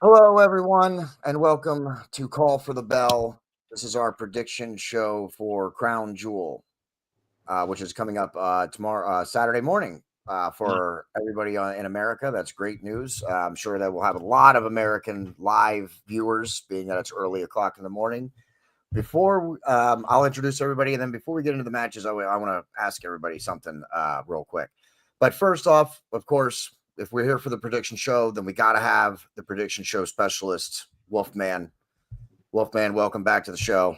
Hello, everyone, and welcome to Call for the Bell. This is our prediction show for Crown Jewel, which is coming up tomorrow, Saturday morning, for everybody in America. That's great news. I'm sure that we'll have a lot of American live viewers, being that it's early o'clock in the morning. Before I'll introduce everybody, and then before we get into the matches, I want to ask everybody something real quick. But first off, of course, if we're here for the prediction show, then we got to have the prediction show specialist, Wolfman. Wolfman, welcome back to the show.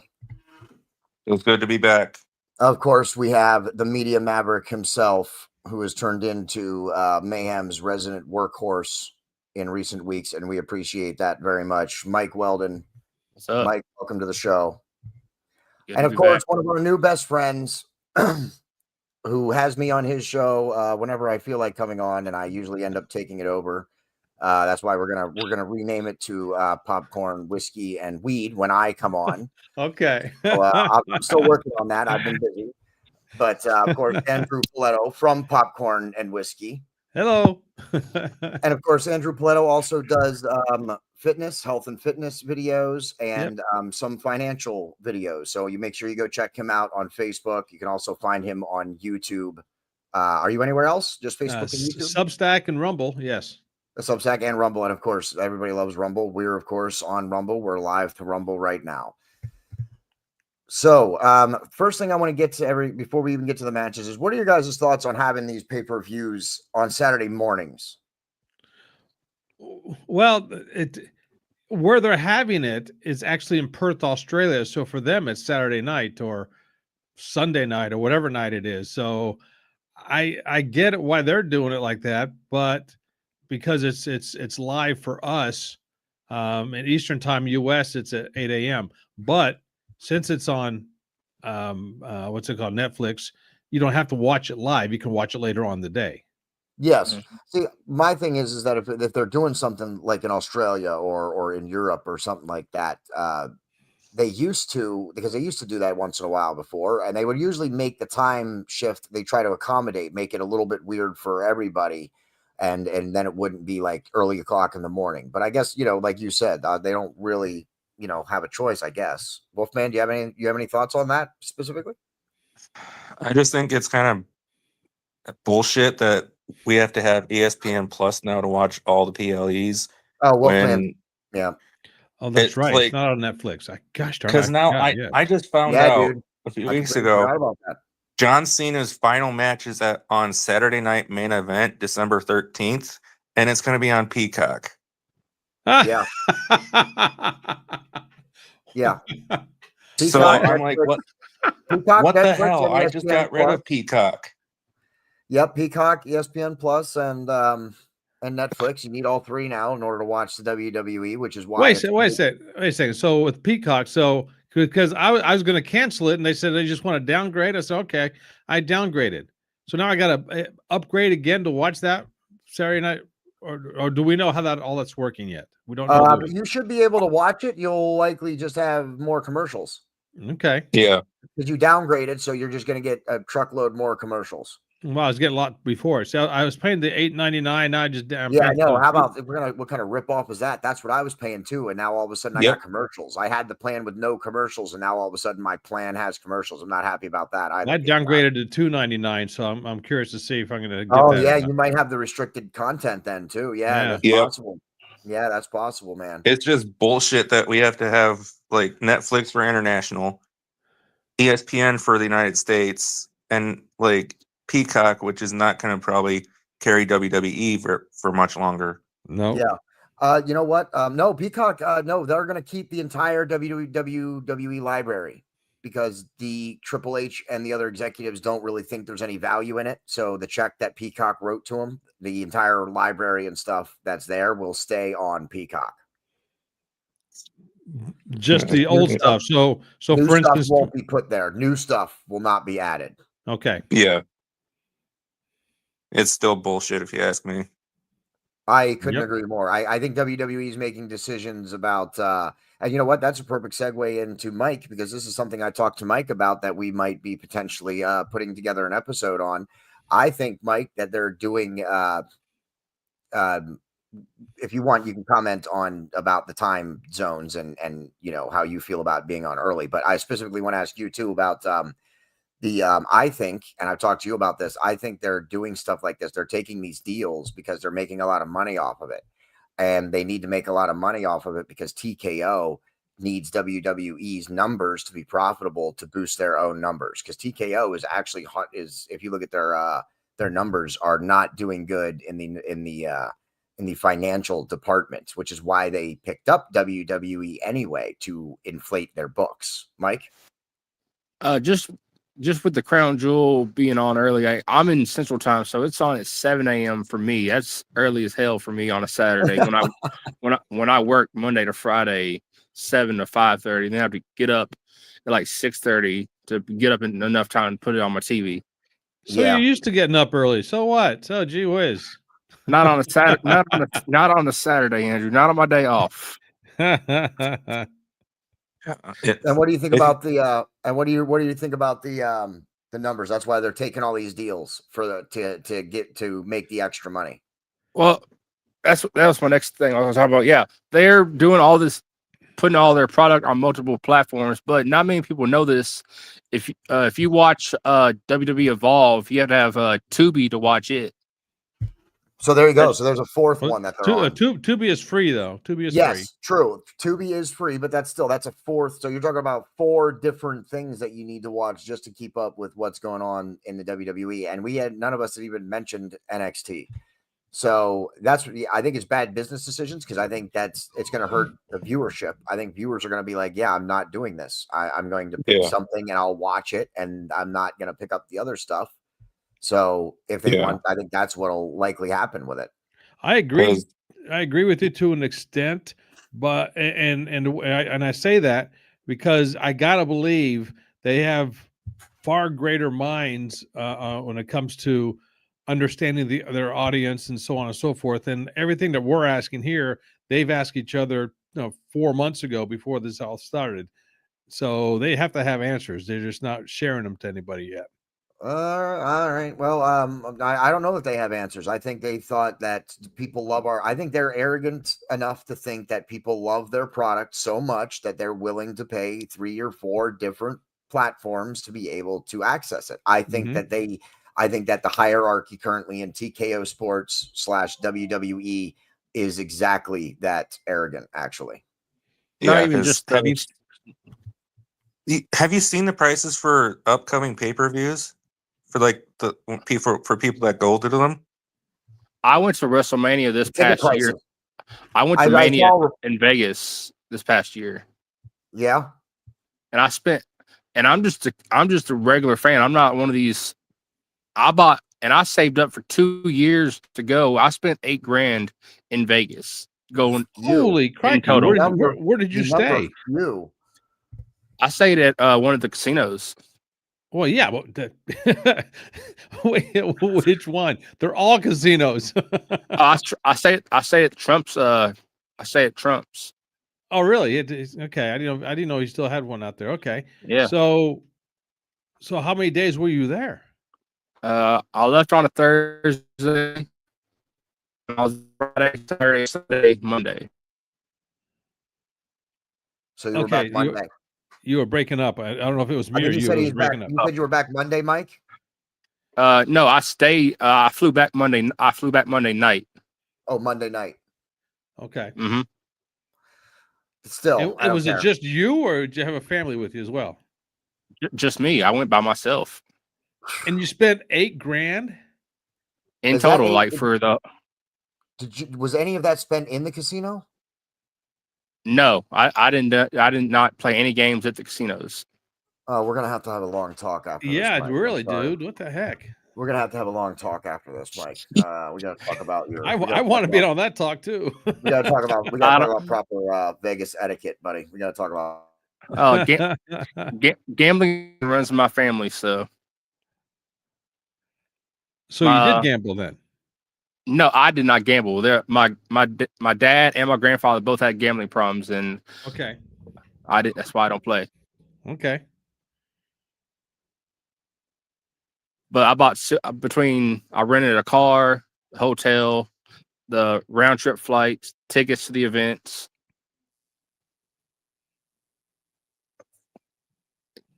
Feels good to be back. Of course, we have the Media Maverick himself, who has turned into Mayhem's resident workhorse in recent weeks, and we appreciate that very much. Mike Weldon. What's up? Mike, welcome to the show. Good and to of be course, back. one of our new best friends, who has me on his show whenever I feel like coming on, and I usually end up taking it over. That's why we're gonna rename it to Popcorn, Whiskey, and Weed when I come on. Okay. So, I'm still working on that. I've been busy, but of course, Andrew Poletto from Popcorn and Whiskey. Hello. And of course, Andrew Poletto also does fitness, health and fitness videos, and some financial videos. So you make sure you go check him out on Facebook. You can also find him on YouTube. Are you anywhere else? Just Facebook and YouTube? Substack and Rumble, yes. The Substack and Rumble. And of course, everybody loves Rumble. We're, of course, on Rumble. We're live to Rumble right now. So first thing I want to get to before we even get to the matches is, what are your guys' thoughts on having these pay-per-views on Saturday mornings? Well, where they're having it is actually in Perth, Australia. So for them, it's Saturday night or Sunday night or whatever night it is. So I get it why they're doing it like that, but because it's live for us, in Eastern Time, US, it's at 8 a.m. But since it's on what's it called, Netflix, you don't have to watch it live. You can watch it later on in the day. Yes. See, my thing is that if they're doing something like in Australia or in Europe or something like that, they used to do that once in a while before, and they would usually make the time shift. They try to accommodate, make it a little bit weird for everybody, and then it wouldn't be like early o'clock in the morning. But I guess, like you said, they don't really, have a choice, I guess. Wolfman, do you have any thoughts on that specifically? I just think it's kind of bullshit that we have to have ESPN Plus now to watch all the PLEs. Oh, Wolfman. Yeah. Oh, that's right. It's not on Netflix. Gosh darn it. Because now I just found out a few weeks ago, about that. John Cena's final match is on Saturday Night Main Event, December 13th, and it's going to be on Peacock. Yeah. Yeah. So I'm like, what the hell? I just got rid of Peacock. Yep, Peacock, ESPN Plus, and Netflix. You need all three now in order to watch the WWE, which is why. Wait a second. So with Peacock, because I was going to cancel it, and they said they just want to downgrade. I said, okay, I downgraded. So now I got to upgrade again to watch that Saturday night, or do we know how all that's working yet? We don't know. But you should be able to watch it. You'll likely just have more commercials. Okay. Yeah. Because you downgraded, so you're just going to get a truckload more commercials. Well, I was getting a lot before. So I was paying the $8.99. Now I just I know. How about what kind of rip off was that? That's what I was paying too, and now all of a sudden I got commercials. I had the plan with no commercials, and now all of a sudden my plan has commercials. I'm not happy about that either. I downgraded to $2.99, so I'm curious to see if I'm going to get that. Oh yeah, you might have the restricted content then too. Yeah, that's possible. Yeah, that's possible, man. It's just bullshit that we have to have like Netflix for international, ESPN for the United States, and like Peacock, which is not going to probably carry WWE for much longer. No. Yeah. You know what? No, Peacock. No, they're going to keep the entire WWE library because the Triple H and the other executives don't really think there's any value in it. So the check that Peacock wrote to them, the entire library and stuff that's there, will stay on Peacock. Just the old stuff. So New for stuff instance, won't be put there. New stuff will not be added. okay. Yeah. It's still bullshit if you ask me. I couldn't agree more. I think WWE is making decisions about, and you know what? That's a perfect segue into Mike, because this is something I talked to Mike about that we might be potentially putting together an episode on. I think, Mike, that they're doing, if you want, you can comment on about the time zones and you know, how you feel about being on early. But I specifically want to ask you too about I think, and I've talked to you about this, I think they're doing stuff like this. They're taking these deals because they're making a lot of money off of it. And they need to make a lot of money off of it because TKO needs WWE's numbers to be profitable to boost their own numbers. Because TKO is actually if you look at their numbers, are not doing good in the financial department, which is why they picked up WWE anyway, to inflate their books. Mike? Just with the Crown Jewel being on early, I'm in Central Time, so it's on at 7 a.m. for me. That's early as hell for me on a Saturday. when I work Monday to Friday, 7 to 5:30, then I have to get up at like 6:30 to get up in enough time to put it on my TV. So you're used to getting up early. So what? So gee whiz. Not on a Saturday. Not on a Saturday, Andrew. Not on my day off. And what do you think about the and what do you think about the numbers? That's why they're taking all these deals for to make the extra money. Well, that was my next thing I was talking about. Yeah, they're doing all this, putting all their product on multiple platforms, but not many people know this. If you watch WWE Evolve, you have to have Tubi to watch it. So there you go. So there's a fourth one that they're on. Tubi is free though. Tubi is free. Yes, true. Tubi is free, but that's a fourth. So you're talking about 4 different things that you need to watch just to keep up with what's going on in the WWE. And none of us had even mentioned NXT. So I think it's bad business decisions, because I think it's going to hurt the viewership. I think viewers are going to be like, yeah, I'm not doing this. I'm going to pick something and I'll watch it, and I'm not going to pick up the other stuff. So if they want, I think that's what'll likely happen with it. I agree. I agree with you to an extent, but and I say that because I gotta believe they have far greater minds when it comes to understanding their audience and so on and so forth. And everything that we're asking here, they've asked each other 4 months ago before this all started. So they have to have answers. They're just not sharing them to anybody yet. All right. Well, I don't know if they have answers. I think they thought that people I think they're arrogant enough to think that people love their product so much that they're willing to pay 3 or 4 different platforms to be able to access it. I think that the hierarchy currently in TKO Sports / WWE is exactly that arrogant, actually. Not even just have you seen the prices for upcoming pay-per-views? For like for people that go to them? I went to WrestleMania this past year. I went to Mania in Vegas this past year. Yeah. And I'm just a regular fan. I'm not one of these. I saved up for 2 years to go. I spent $8,000 in Vegas going. Holy crap! Where did you stay? I stayed at one of the casinos. Well, yeah, but which one? They're all casinos. I say at Trump's. I say at Trump's. Oh, really? Okay. I didn't know he still had one out there. Okay. Yeah. So how many days were you there? I left on a Thursday. I was Friday, Saturday, Sunday, Monday. So you were back Monday. You were breaking up. I don't know if it was me or you. You said you were back Monday, Mike? No, I stayed. I flew back Monday. I flew back Monday night. Oh, Monday night. Okay. Mm-hmm. Still, was it just you, or did you have a family with you as well? Just me. I went by myself. And you spent $8,000 in total, like for the. Was any of that spent in the casino? No, I did not play any games at the casinos. Oh, we're gonna have to have a long talk after this. Yeah, Mike. I'm really, sorry. dude. What the heck? We're gonna have to have a long talk after this, Mike. We gotta talk about your. I want to be on that talk too. We gotta talk about proper Vegas etiquette, buddy. We gotta talk about. Oh, gambling runs in my family, so. So you did gamble then? No, I did not gamble. My dad and my grandfather both had gambling problems, and okay, I did. That's why I don't play. Okay. But I bought I rented a car, hotel, the round trip flights, tickets to the events.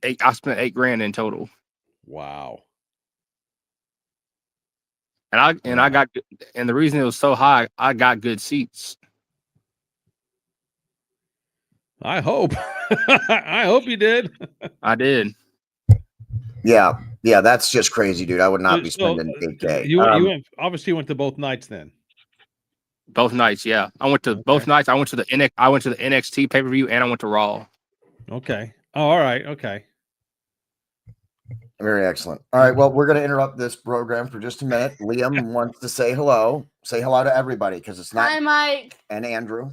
I spent $8,000 in total. Wow. And I got, and the reason it was so high, I got good seats. I hope. I hope you did. I did. Yeah, that's just crazy, dude. I would not be spending $8,000. You obviously went to both nights then. Both nights, yeah. I went to both nights. I went to the NXT pay-per-view and I went to Raw. Okay. Oh, all right. Okay. Very excellent. All right. Well, we're going to interrupt this program for just a minute. Liam wants to say hello. Say hello to everybody because it's not. Hi, Mike. And Andrew.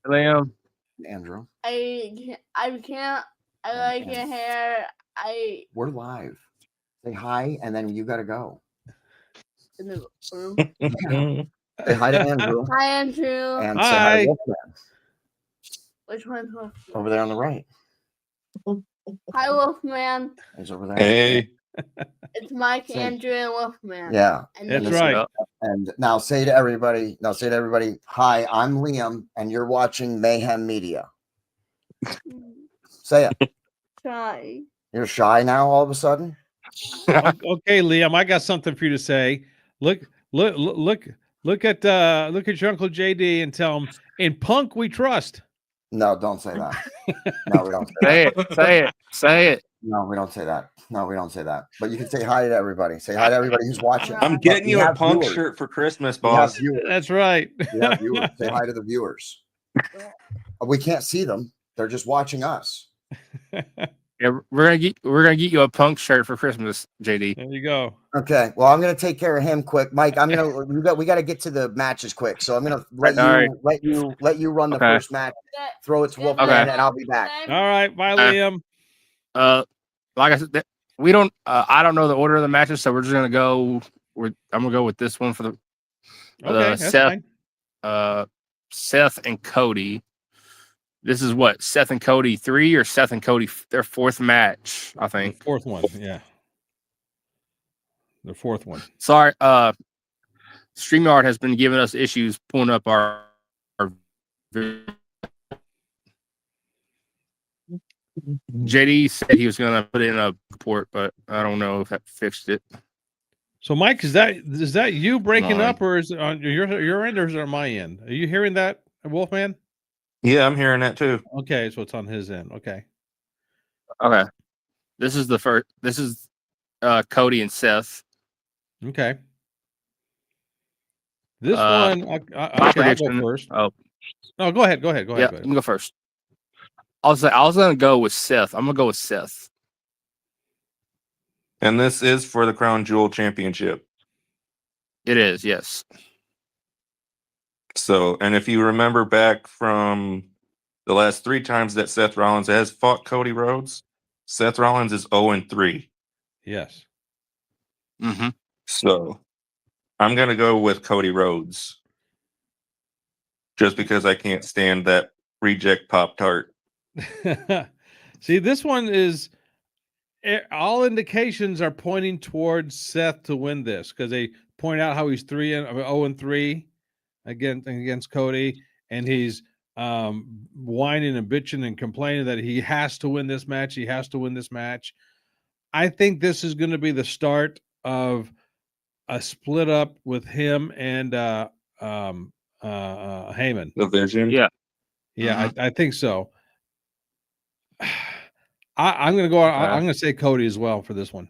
Liam. Andrew. I can't. I like your hair. We're live. Say hi, and then you got to go. In the room. Yeah. Say hi to Andrew. Hi, Andrew. And say hi to Wolfman. Which one's Wolfman? Over there on the right. Hi, Wolfman. He's over there. Hey. It's Mike, Andrew, and Wolfman. Yeah. And that's right. And now say to everybody, hi, I'm Liam, and you're watching Mayhem Media. Say it. Shy. You're shy now all of a sudden? Okay, Liam, I got something for you to say. Look at your Uncle JD and tell him, in Punk we trust. No, don't say that. No, we don't Say it. No, we don't say that. But you can say hi to everybody. Say hi to everybody who's watching. I'm getting you a Punk shirt for Christmas, boss. That's right. We have viewers. Say hi to the viewers. We can't see them. They're just watching us. Yeah, we're gonna get you a Punk shirt for Christmas, JD. There you go. Okay. Well, I'm gonna take care of him quick, Mike. We got to get to the matches quick. So I'm gonna let you run the first match. Throw it to Wolfman, and I'll be back. All right. Bye, Liam. Like I said, we don't. I don't know the order of the matches, so we're just gonna go. I'm gonna go with this one for Seth. Seth and Cody. This is what, Seth and Cody 3 or Seth and Cody their fourth match, I think. The fourth one, yeah. The fourth one. Sorry, StreamYard has been giving us issues pulling up our JD said he was gonna put in a report, but I don't know if that fixed it. So, Mike, is that you breaking up, or is it on your end, or is it on my end? Are you hearing that, Wolfman? Yeah, I'm hearing that too. Okay, so it's on his end. Okay. This is the first. This is Cody and Seth. Okay. This one, I'll go first. Oh, no, go ahead. Go ahead. Yeah, let me go first. I was gonna go with Seth. I'm gonna go with Seth. And this is for the Crown Jewel Championship. It is, yes. So, and if you remember back from the last 3 times that Seth Rollins has fought Cody Rhodes, Seth Rollins is 0-3. Yes. Mm-hmm. So, I'm going to go with Cody Rhodes. Just because I can't stand that reject Pop-Tart. See, this one is, all indications are pointing towards Seth to win this, because they point out how he's 0-3 against Cody, and he's whining and bitching and complaining that he has to win this match. He has to win this match. I think this is going to be the start of a split up with him and Heyman. The Vision. Yeah. Yeah, I think so. I'm going to go. I'm going to say Cody as well for this one.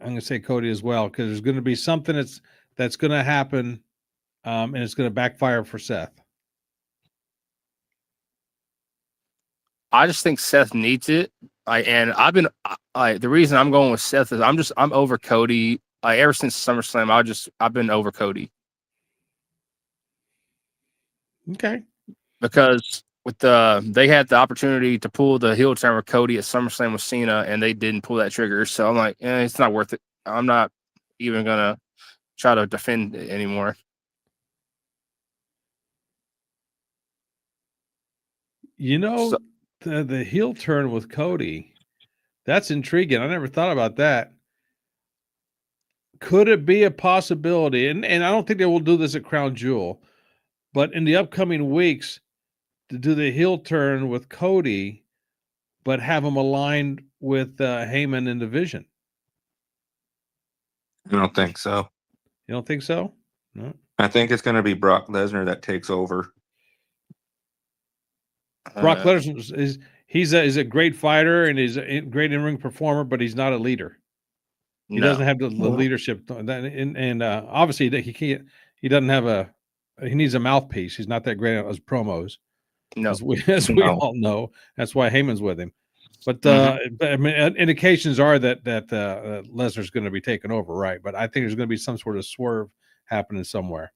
I'm going to say Cody as well, because there's going to be something that's going to happen, and it's going to backfire for Seth? I just think Seth needs it. And I've been the reason I'm going with Seth is I'm over Cody. Ever since SummerSlam, I've been over Cody. Okay. Because they had the opportunity to pull the heel turn with Cody at SummerSlam with Cena, and they didn't pull that trigger. So I'm like, it's not worth it. I'm not even gonna try to defend it anymore. So, the heel turn with Cody, that's intriguing. I never thought about that. Could it be a possibility? And I don't think they will do this at Crown Jewel, but in the upcoming weeks, to do the heel turn with Cody, but have him aligned with Heyman in the Vision. I don't think so. You don't think so? No. I think it's going to be Brock Lesnar that takes over. Brock Lesnar is a great fighter and he's a great in-ring performer, but he's not a leader. He doesn't have the leadership, and obviously he doesn't have he needs a mouthpiece. He's not that great at his promos. No, as we all know. That's why Heyman's with him. But, but I mean, indications are that Lesnar's going to be taken over, right? But I think there's going to be some sort of swerve happening somewhere.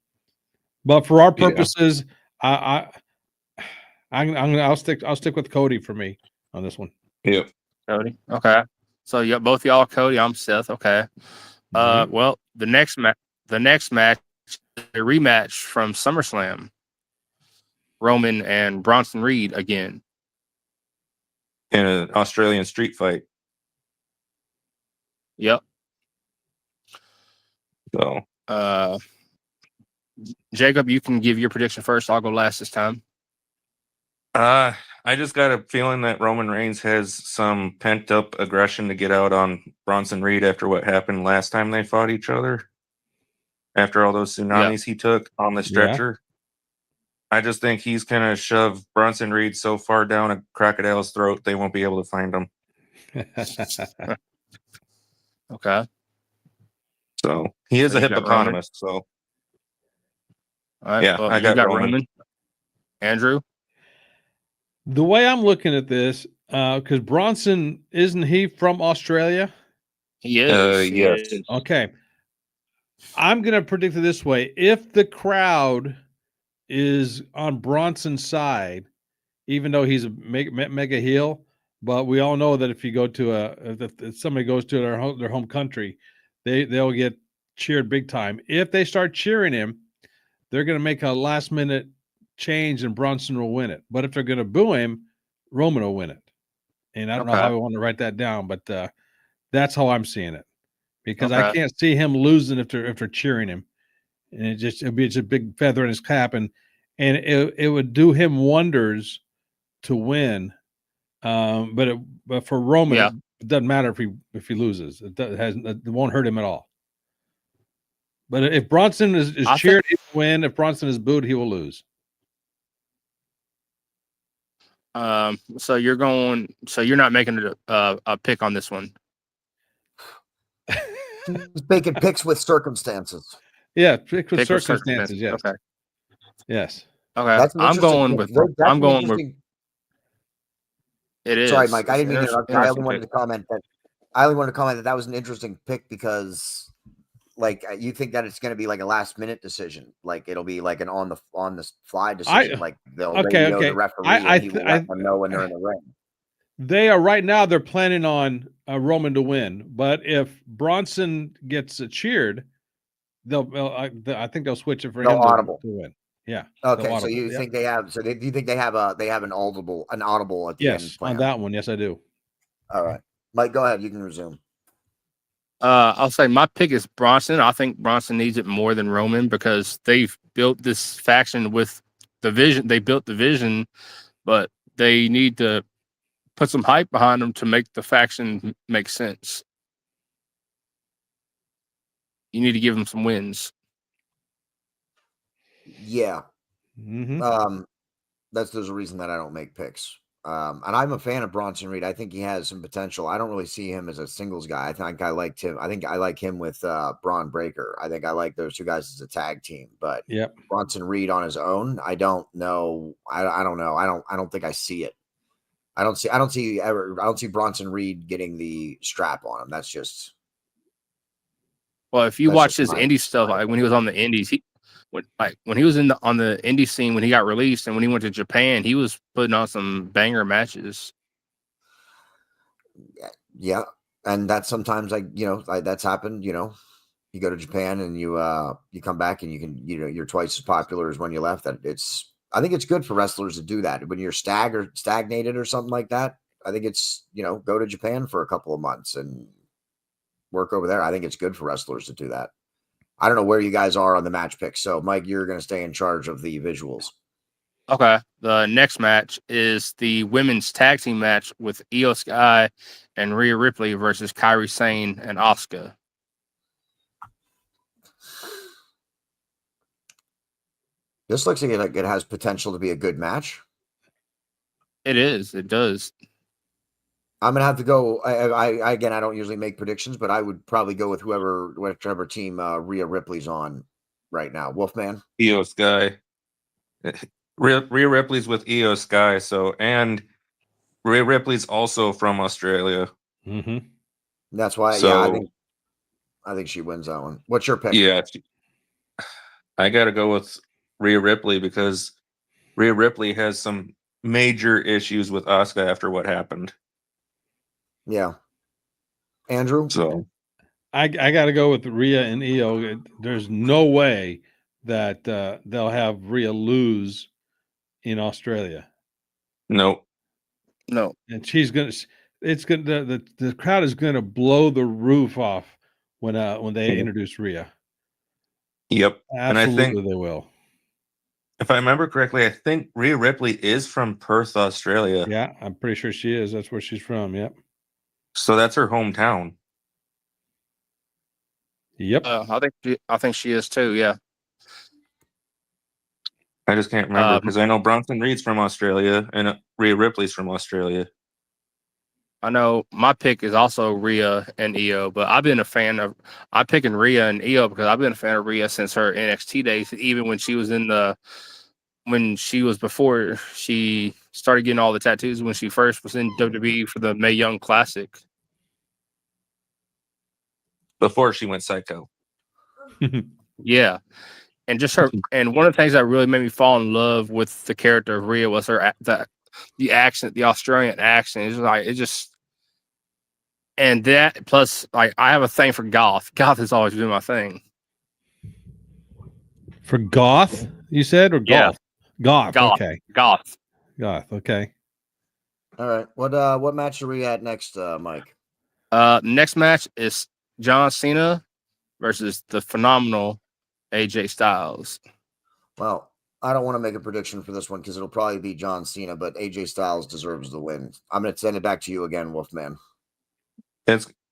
But for our purposes, I'll stick with Cody for me on this one. Yep. Cody. Okay. So yeah, both y'all Cody. I'm Seth. Okay. Well, the next match, the rematch from SummerSlam. Roman and Bronson Reed again in an Australian street fight. Yep. So, Jacob, you can give your prediction first. I'll go last this time. I just got a feeling that Roman Reigns has some pent up aggression to get out on Bronson Reed after what happened last time they fought each other. After all those tsunamis he took on the stretcher. I just think he's going to shove Bronson Reed so far down a crocodile's throat they won't be able to find him. Okay. So he is a hippopotamus. So, all right, yeah, well, I got Roman. Andrew? The way I'm looking at this, because Bronson, isn't he from Australia? He is. Yes. Okay. I'm going to predict it this way. If the crowd is on Bronson's side, even though he's a mega heel, but we all know that if you go to if somebody goes to their home country, they'll get cheered big time. If they start cheering him, they're going to make a last minute change and Bronson will win it. But if they're going to boo him, Roman will win it. And I don't know how I want to write that down, but that's how I'm seeing it, because I can't see him losing if they're cheering him. And it'd be just a big feather in his cap, and it would do him wonders to win. But for Roman, it doesn't matter if he loses. It won't hurt him at all. But if Bronson is cheered, he will win. If Bronson is booed, he will lose. So you're not making a pick on this one. He's making picks with circumstances. Yeah, pick with circumstances. Yes. Okay. Yes. Okay. I'm going with. It is. Sorry, Mike. I didn't mean to interrupt. I only wanted to comment that was an interesting pick because, like, you think that it's going to be like a last minute decision, like it'll be like an on the fly decision, like they'll radio the referee and he will let them know when they're in the ring. They are right now. They're planning on Roman to win, but if Bronson gets cheered, I think they'll switch it for him to win. Yeah. Okay. So you think they have? So do you think they have an audible at the end? On that one. Yes, I do. All right, Mike. Go ahead. You can resume. I'll say my pick is Bronson. I think Bronson needs it more than Roman because they've built this faction with the vision. They built the vision, but they need to put some hype behind them to make the faction make sense. You need to give them some wins. Yeah. Mm-hmm. There's a reason that I don't make picks. And I'm a fan of Bronson Reed. I think he has some potential. I don't really see him as a singles guy. I think I liked him. I think I like him with Braun Breaker. I think I like those two guys as a tag team. But Yep. Bronson Reed on his own, I don't know. I don't know. I don't think I see it. I don't see Bronson Reed getting the strap on him. That's just. Well, if you That's watch just his my- indie stuff, my like when he was on the indies, when he was on the indie scene when he got released and when he went to Japan, he was putting on some banger matches. Yeah, and that's sometimes that's happened. You go to Japan and you come back and you're twice as popular as when you left. I think it's good for wrestlers to do that when you're stagnated or something like that. I think it's go to Japan for a couple of months and work over there. I think it's good for wrestlers to do that. I don't know where you guys are on the match picks. So Mike, you're going to stay in charge of the visuals. Okay. The next match is the women's tag team match with Io Sky and Rhea Ripley versus Kairi Sane and Asuka. This looks like it has potential to be a good match. It is. It does. I'm gonna have to go. I again, I don't usually make predictions, but I would probably go with whichever team Rhea Ripley's on right now. Wolfman. Io Sky. Rhea Ripley's with Io Sky. And Rhea Ripley's also from Australia. Mm-hmm. That's why. So, I think she wins that one. What's your pick? Yeah, I got to go with Rhea Ripley because Rhea Ripley has some major issues with Asuka after what happened. Yeah. Andrew? So I got to go with Rhea and Io. There's no way that they'll have Rhea lose in Australia. no. And she's gonna. It's gonna. The crowd is gonna blow the roof off when they introduce Rhea. Yep. Absolutely, And I think they will. if I remember correctly, I think Rhea Ripley is from Perth, Australia. Yeah, I'm pretty sure she is. That's where she's from. Yep. So that's her hometown. Yep. I think she is too. Yeah. I just can't remember because I know Bronson Reed's from Australia and Rhea Ripley's from Australia. I know my pick is also Rhea and Io, but I'm picking Rhea and Io because I've been a fan of Rhea since her NXT days, even when she was before she started getting all the tattoos when she first was in WWE for the Mae Young Classic. Before she went psycho. Yeah. And just her, and one of the things that really made me fall in love with the character of Rhea was the accent, the Australian accent. And that plus, like, I have a thing for goth. Goth has always been my thing. For goth, you said, or golf? Yeah. Goth. Okay. Goth. Okay. All right. What match are we at next, Mike? Next match is John Cena versus the phenomenal AJ Styles. Well, I don't want to make a prediction for this one because it'll probably be John Cena, but AJ Styles deserves the win. I'm going to send it back to you again, Wolfman.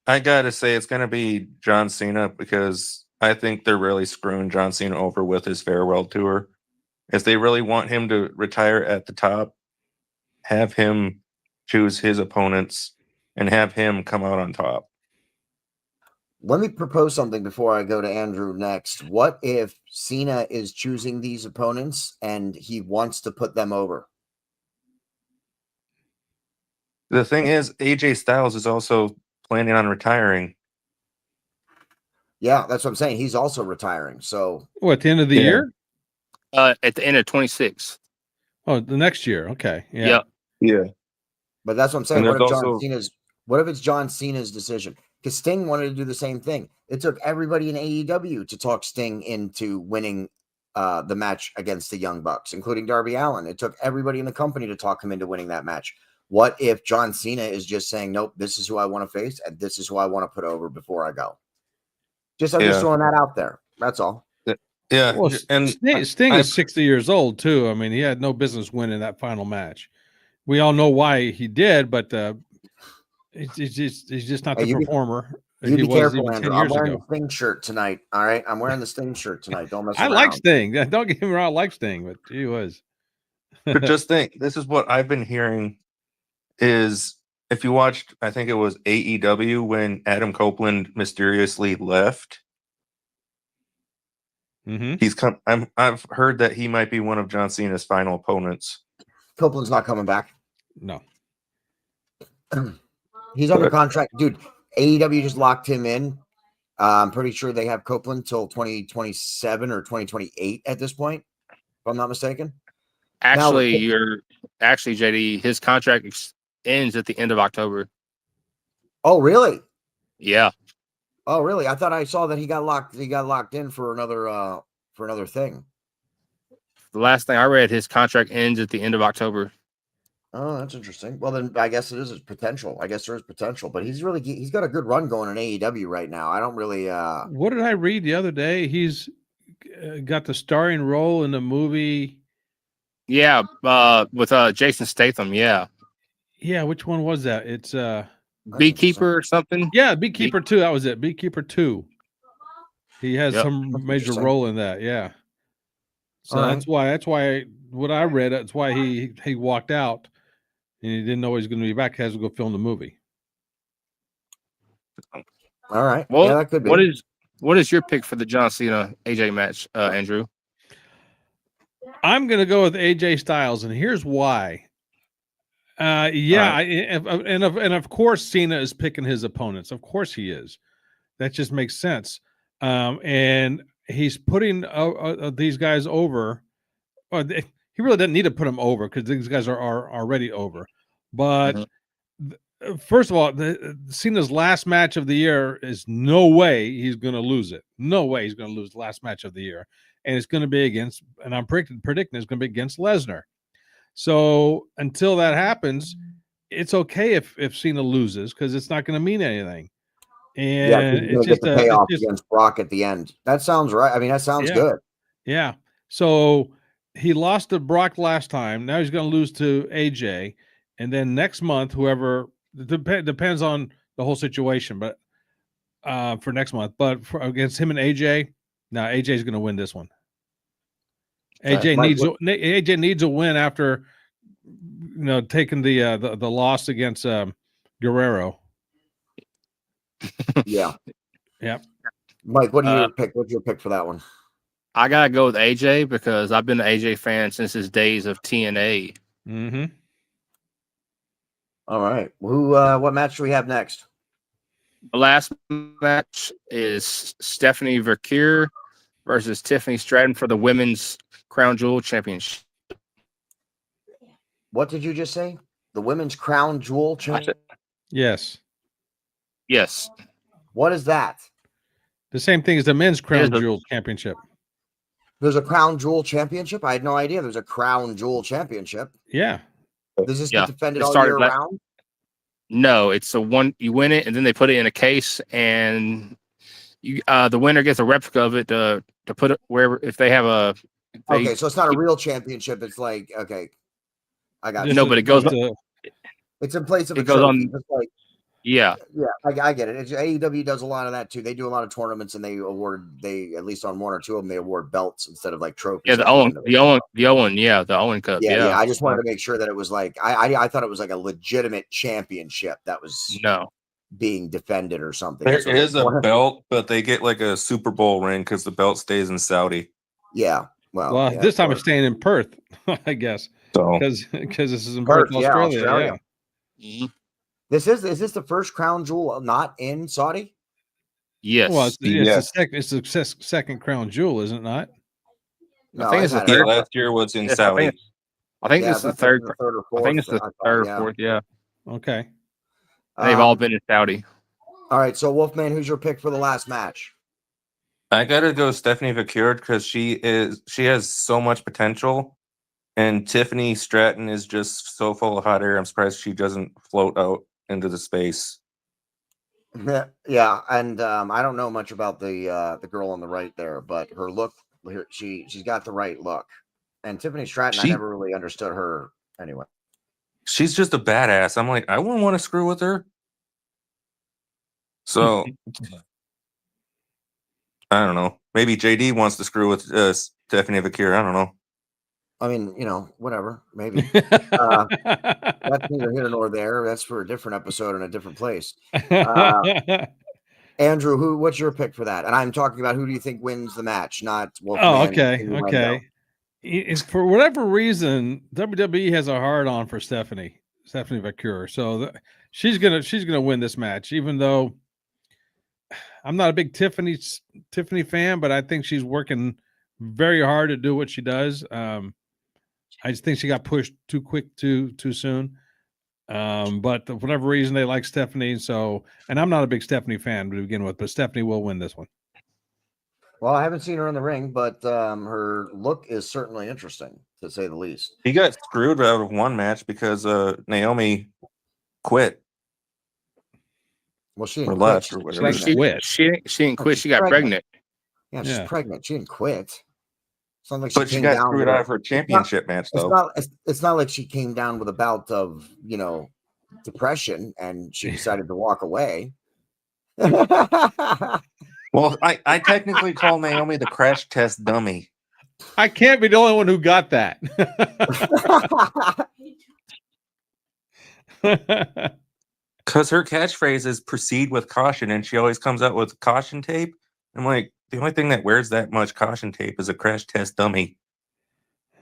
I gotta say it's gonna be John Cena because I think they're really screwing John Cena over with his farewell tour. If they really want him to retire at the top, have him choose his opponents and have him come out on top. Let me propose something before I go to Andrew next. What if Cena is choosing these opponents and he wants to put them over? The thing is, AJ Styles is also planning on retiring. Yeah, that's what I'm saying. He's also retiring. So What, at the end of the Yeah. year? At the end of 26. Oh, the next year. Okay. Yeah. Yeah. but that's what I'm saying. And What there's if what if it's John Cena's decision? Because Sting wanted to do the same thing. It took everybody in AEW to talk Sting into winning the match against the Young Bucks, including Darby Allin. It took everybody in the company to talk him into winning that match. What if John Cena is just saying, nope, this is who I want to face, and this is who I want to put over before I go? I'm just throwing that out there. That's all. Yeah. Well, and Sting is 60 years old too. I mean, he had no business winning that final match. We all know why he did, but he's just not the performer You he be was careful, even 10 Andrew. I'm years wearing ago. the Sting shirt tonight. All right, I'm wearing the Sting shirt tonight. Don't mess I around. like Sting. Don't get me wrong, I like Sting, but gee whiz. but just think, this is what I've been hearing is if you watched, I think it was AEW when Adam Copeland mysteriously left. Mm-hmm. He's come. I've heard that he might be one of John Cena's final opponents. Copeland's not coming back. No. He's under But- contract, dude. AEW just locked him in. I'm pretty sure they have Copeland till 2027 or 2028 at this point, if I'm not mistaken. Actually, JD. His contract ends at the end of October. Oh, really? Yeah. Oh, really? I thought I saw that he got locked in for another thing. The last thing I read, his contract ends at the end of October. Oh, that's interesting. Well, then I guess it is potential. I guess there is potential, but he's got a good run going in AEW right now. I don't really. What did I read the other day? He's got the starring role in the movie. Yeah, with Jason Statham. Yeah, Yeah, which one was that? It's Beekeeper or something. yeah, Beekeeper 2. That was it. Beekeeper 2. He has Yep. some That's major interesting. role in that. Yeah. So All that's why what I read. That's why he walked out, and he didn't know he was going to be back. He has to go film the movie. All right. Well, Yeah, that could be. What is your pick for the John Cena AJ match, Andrew? I'm going to go with AJ Styles, and here's why. And of course Cena is picking his opponents. Of course he is. That just makes sense. And he's putting these guys over. He really doesn't need to put them over because these guys are already over. But first of all, Cena's last match of the year is no way he's going to lose it. No way he's going to lose the last match of the year. And it's going to be against, and I'm predicting it's going to be against Lesnar. So until that happens, it's okay if Cena loses because it's not going to mean anything. And he's gonna get the payoff against Brock at the end. That sounds right. I mean, that sounds good. Yeah. So he lost to Brock last time. Now he's going to lose to AJ, and then next month, whoever depends on the whole situation, but for next month, but against him and AJ, now AJ's going to win this one. AJ needs a win after taking the loss against Guerrero. Yeah. Yep. Mike, what do you pick? What's your pick for that one? I gotta go with AJ because I've been an AJ fan since his days of TNA. Mm-hmm. All right. What match do we have next? The last match is Stephanie Verkeer versus Tiffany Stratton for the Women's Crown Jewel Championship. What did you just say? The Women's Crown Jewel Championship? Yes. Yes. What is that? The same thing as the Men's Crown Jewel Championship. There's a Crown Jewel Championship? I had no idea there's a Crown Jewel Championship. Yeah. Does this get defended all year round? No, it's a one. You win it, and then they put it in a case, and the winner gets a replica of it to put it wherever. If they have a okay, so it's not a real championship. It's like I got no, but it goes. It's in place of it a goes trophy. on. Like, yeah, I get it. AEW does a lot of that too. They do a lot of tournaments, and they at least on one or two of them they award belts instead of like trophies. Yeah, the Owen Cup. Yeah. I just wanted to make sure that it was like I thought it was like a legitimate championship that was being defended or something. There is a belt, but they get like a Super Bowl ring because the belt stays in Saudi. Yeah. Well, this time it's staying in Perth, I guess. So because this is in Perth, Australia. Mm-hmm. Is this the first Crown Jewel not in Saudi? Yes. Well, it's the second Crown Jewel, is it not? No, I think it's the third. Last year was in Saudi. I think it's the third. Or fourth. I think it's the third or fourth. Yeah. Okay. They've all been in Saudi. All right. So Wolfman, who's your pick for the last match? I gotta go Stephanie Verkeer because she has so much potential, and Tiffany Stratton is just so full of hot air. I'm surprised she doesn't float out into the space. Yeah, and I don't know much about the girl on the right there, but her look, she's got the right look. And Tiffany Stratton, I never really understood her anyway. She's just a badass. I'm like, I wouldn't want to screw with her. So I don't know. Maybe JD wants to screw with Stephanie Verkeer. I don't know. I mean, whatever, maybe. That's neither here nor there. That's for a different episode in a different place. Andrew, what's your pick for that? And I'm talking about who do you think wins the match, not Wolfman. Okay. For whatever reason, WWE has a hard on for Stephanie Vaquer. So she's gonna win this match, even though I'm not a big Tiffany fan, but I think she's working very hard to do what she does. I just think she got pushed too quick too soon. But for whatever reason, they like Stephanie. So, and I'm not a big Stephanie fan to begin with, but Stephanie will win this one. Well, I haven't seen her in the ring, but her look is certainly interesting, to say the least. He got screwed out of one match because Naomi quit. Well, she or didn't left quit. or whatever. She didn't quit. She got pregnant. Yeah, she's pregnant. She didn't quit. It's not like But she got screwed out of her championship match, though. It's not like she came down with a bout of, depression and she decided to walk away. Well, I technically call Naomi the crash test dummy. I can't be the only one who got that. Because her catchphrase is proceed with caution, and she always comes out with caution tape. I'm like, the only thing that wears that much caution tape is a crash test dummy.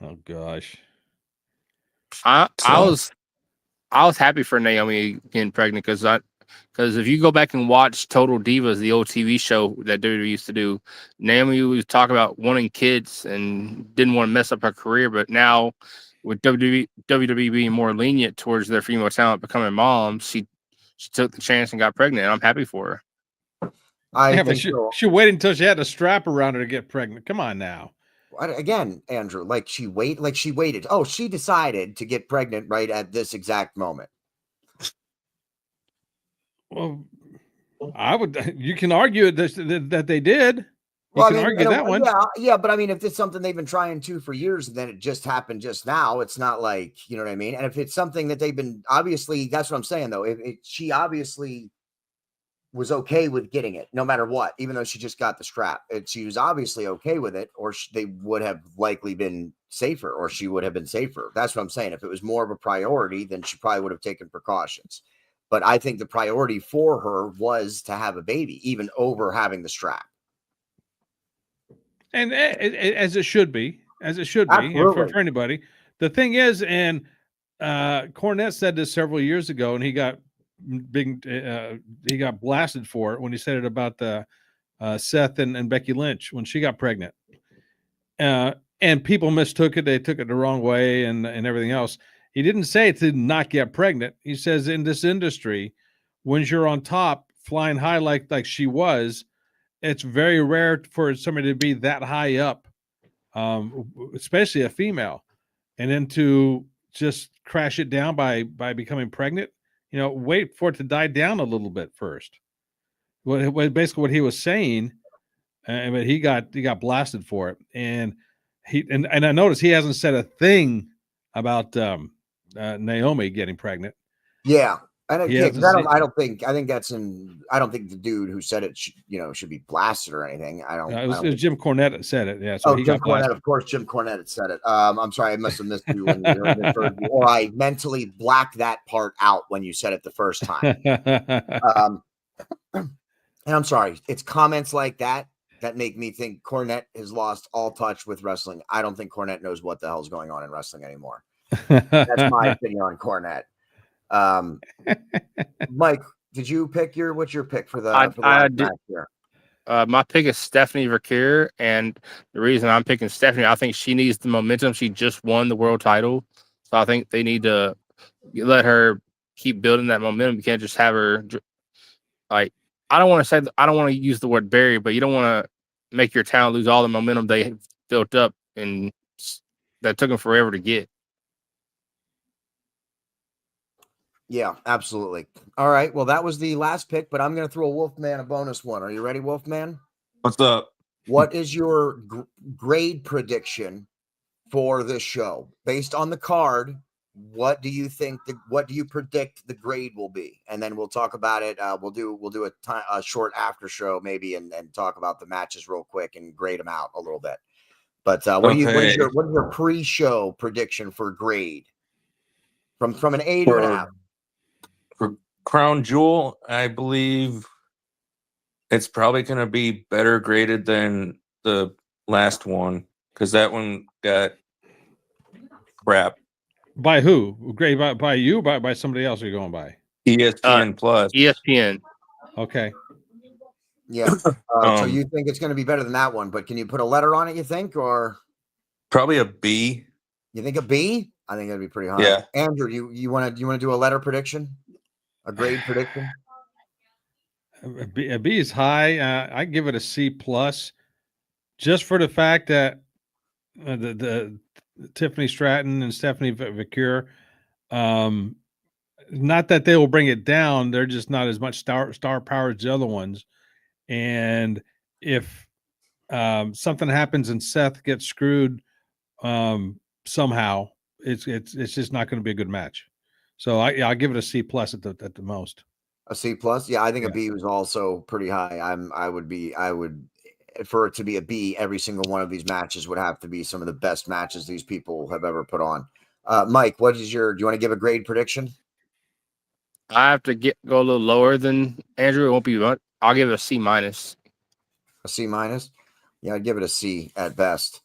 Oh gosh. I was happy for Naomi getting pregnant because if you go back and watch Total Divas, the old TV show that WWE used to do, Naomi was talking about wanting kids and didn't want to mess up her career. But now with WWE being more lenient towards their female talent becoming moms, she took the chance and got pregnant. And I'm happy for her. She waited until she had a strap around her to get pregnant. Come on now. Again, Andrew, she waited. Oh, she decided to get pregnant right at this exact moment. Well, you can argue that they did. You can argue that one. Yeah, but I mean, if it's something they've been trying to for years, and then it just happened just now, it's not like, you know what I mean? And if it's something that they've been, obviously, that's what I'm saying, though. She obviously was okay with getting it, no matter what, even though she just got the strap. She was obviously okay with it, or they would have likely been safer, or she would have been safer. That's what I'm saying. If it was more of a priority, then she probably would have taken precautions. But I think the priority for her was to have a baby, even over having the strap. And as it should be, for anybody. The thing is, and Cornette said this several years ago, and he got blasted for it when he said it about the Seth and Becky Lynch when she got pregnant. And people mistook it; they took it the wrong way, and everything else. He didn't say to not get pregnant. He says in this industry, when you're on top, flying high like she was, it's very rare for somebody to be that high up, especially a female, and then to just crash it down by becoming pregnant. Wait for it to die down a little bit first. Basically what he was saying, but he got blasted for it, and I noticed he hasn't said a thing about Naomi getting pregnant. Yeah. I don't think the dude who said it should be blasted or anything. It was Jim Cornette that said it. Yeah. So Jim Cornette, of course. Jim Cornette had said it. I'm sorry, I must have missed you when you referred to, or I mentally blacked that part out when you said it the first time. And I'm sorry, it's comments like that make me think Cornette has lost all touch with wrestling. I don't think Cornette knows what the hell's going on in wrestling anymore. That's my opinion on Cornette. Mike, did you pick what's your pick for the match here? My pick is Stephanie Vaquer, and the reason I'm picking Stephanie, I think she needs the momentum. She just won the world title, so I think they need to let her keep building that momentum. You can't just have her I don't want to use the word bury, but you don't want to make your talent lose all the momentum they built up and that took them forever to get. Yeah, absolutely. All right. Well, that was the last pick, but I'm going to throw Wolfman a bonus one. Are you ready, Wolfman? What's up? What is your grade prediction for this show based on the card? What do you think? What do you predict the grade will be? And then we'll talk about it. We'll do a short after show maybe, and talk about the matches real quick and grade them out a little bit. But what is your pre-show prediction for grade from an A to an F? For Crown Jewel, I believe it's probably going to be better graded than the last one because that one got crap. By who? Grade by you? By somebody else? Are you going by ESPN Plus? ESPN. Okay. Yeah. So you think it's going to be better than that one, but can you put a letter on it? You think, or probably a B? You think a B? I think that'd be pretty high. Yeah. Andrew, you want to do a letter prediction, a grade prediction? A B is high. I give it a C plus, just for the fact that the Tiffany Stratton and Stephanie Vicure, not that they will bring it down. They're just not as much star power as the other ones. And if something happens and Seth gets screwed somehow, it's just not going to be a good match. So I'll give it a C plus at the most. A C plus? Yeah, I think a B was also pretty high. I would for it to be a B, every single one of these matches would have to be some of the best matches these people have ever put on. Mike, do you want to give a grade prediction? I have to go a little lower than Andrew. It won't be much. I'll give it a C minus. A C minus? Yeah, I'd give it a C at best.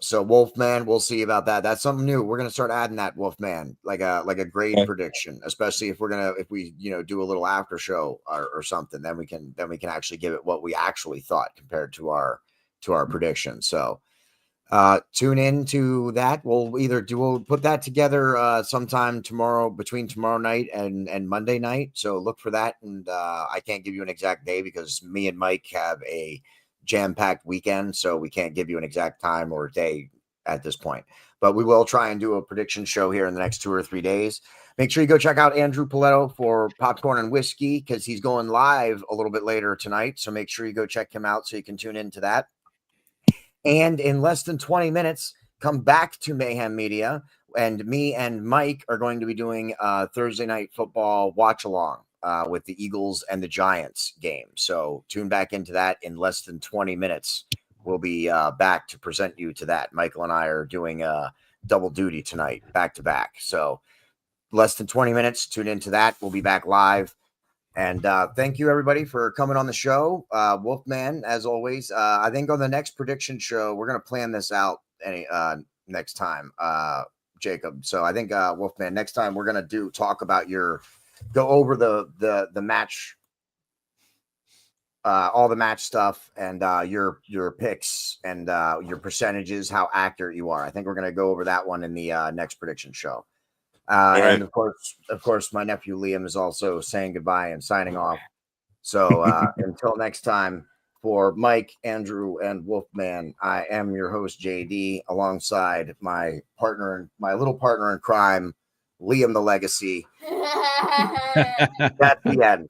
So Wolfman, we'll see about that. That's something new. We're gonna start adding that Wolfman, like a grade prediction, especially if we do a little after show or something, then we can actually give it what we actually thought compared to our prediction. So tune in to that. We'll put that together sometime tomorrow, between tomorrow night and Monday night. So look for that. And I can't give you an exact day because me and Mike have a jam-packed weekend, so we can't give you an exact time or day at this point, but we will try and do a prediction show here in the next 2 or 3 days. Make sure you go check out Andrew Poletto for Popcorn and Whiskey, because he's going live a little bit later tonight, so make sure you go check him out so you can tune into that. And in less than 20 minutes, come back to Mayhem Media, and me and Mike are going to be doing Thursday night football watch along with the Eagles and the Giants game. So tune back into that in less than 20 minutes. We'll be back to present you to that. Michael and I are doing double duty tonight, back to back. So less than 20 minutes, tune into that. We'll be back live. And thank you, everybody, for coming on the show. Wolfman, as always, I think on the next prediction show, we're going to plan this out next time, Jacob. So I think, Wolfman, next time we're going to talk about go over the match, all the match stuff, and your picks and your percentages, how accurate you are. I think we're going to go over that one in the next prediction show. And of course, my nephew Liam is also saying goodbye and signing off. So until next time, for Mike, Andrew, and Wolfman, I am your host JD, alongside my little partner in crime, Liam the Legacy. That's the end.